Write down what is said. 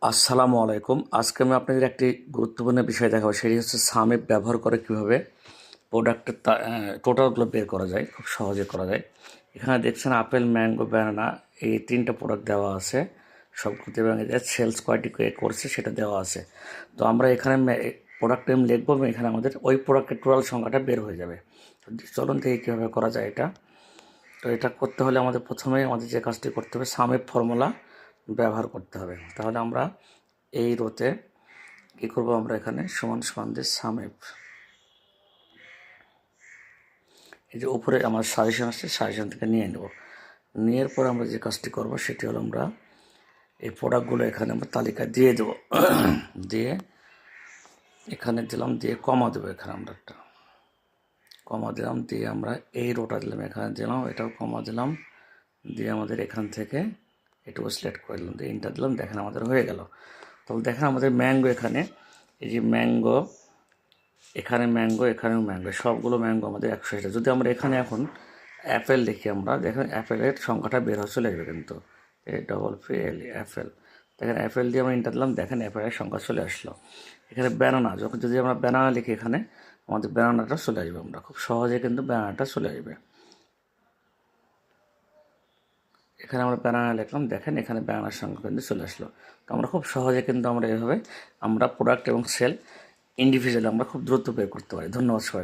আসসালামু আলাইকুম। আজকে আমি আপনাদের একটি গুরুত্বপূর্ণ বিষয় দেখাবো, সেটি হচ্ছে সামিপ ব্যবহার করে কীভাবে প্রোডাক্টের টোটালগুলো বের করা যায়, খুব সহজে করা যায়। এখানে দেখছেন আপেল, ম্যাঙ্গো, ব্যানানা এই তিনটা প্রোডাক্ট দেওয়া আছে সবগুলোতে, এবং এদের সেলস কোয়ান্টিটি করছে সেটা দেওয়া আছে। তো আমরা এখানে প্রোডাক্ট নেম লিখবো এবং এখানে আমাদের ওই প্রোডাক্টের টোটাল সংখ্যাটা বের হয়ে যাবে। চলুন থেকে কীভাবে করা যায় এটা। তো এটা করতে হলে আমাদের প্রথমেই যে কাজটি করতে হবে, সামিপ ফর্মুলা ব্যবহার করতে হবে। তাহলে আমরা এই রোতে কী করবো, আমরা এখানে সমান সমান দিয়ে সামিপ, এই যে উপরে আমার সাজেশন আসছে, সাজেশন থেকে নিয়ে নেব। নেওয়ার পর আমরা যে কাজটি করব সেটি হলো, আমরা এই প্রোডাক্টগুলো এখানে আমরা তালিকায় দিয়ে দেবো। দিয়ে এখানে দিলাম, দিয়ে কমা দেবো। এখানে আমরা একটা কমা দিলাম, দিয়ে আমরা এই রোটা দিলাম, এখানে দিলাম, এটাও কমা দিলাম, দিয়ে আমাদের এখান থেকে এটুকু সিলেক্ট করে দিলাম, দিয়ে ইন্টার দিলাম। দেখেন আমাদের হয়ে গেল। তাহলে দেখেন আমাদের ম্যাঙ্গো, এখানে এই যে ম্যাঙ্গো, এখানে ম্যাঙ্গো, এখানেও ম্যাঙ্গো, সবগুলো ম্যাঙ্গো আমাদের 100টা। যদি আমরা এখানে এখন অ্যাপেল লিখি, আমরা দেখেন অ্যাপেলের সংখ্যাটা বের হয়ে চলে আসবে, কিন্তু APPL অ্যাপেল। দেখেন অ্যাপেল দিয়ে আমরা ইন্টার দিলাম, দেখেন অ্যাপেলের সংখ্যা চলে আসলো। এখানে ব্যানানা, যদি আমরা ব্যানানা লিখি, এখানে আমাদের ব্যানানাটা চলে আসবে। আমরা খুব সহজে কিন্তু ব্যানানাটা চলে আসবে। এখানে আমরা ব্যানানা লিখলাম, দেখেন এখানে ব্যানানার সংখ্যা কিন্তু চলে আসলো। তো আমরা খুব সহজে কিন্তু আমরা এভাবে আমরা প্রোডাক্ট এবং সেল ইন্ডিভিজুয়ালি আমরা খুব দ্রুত বের করতে পারি। ধন্যবাদ সবাই।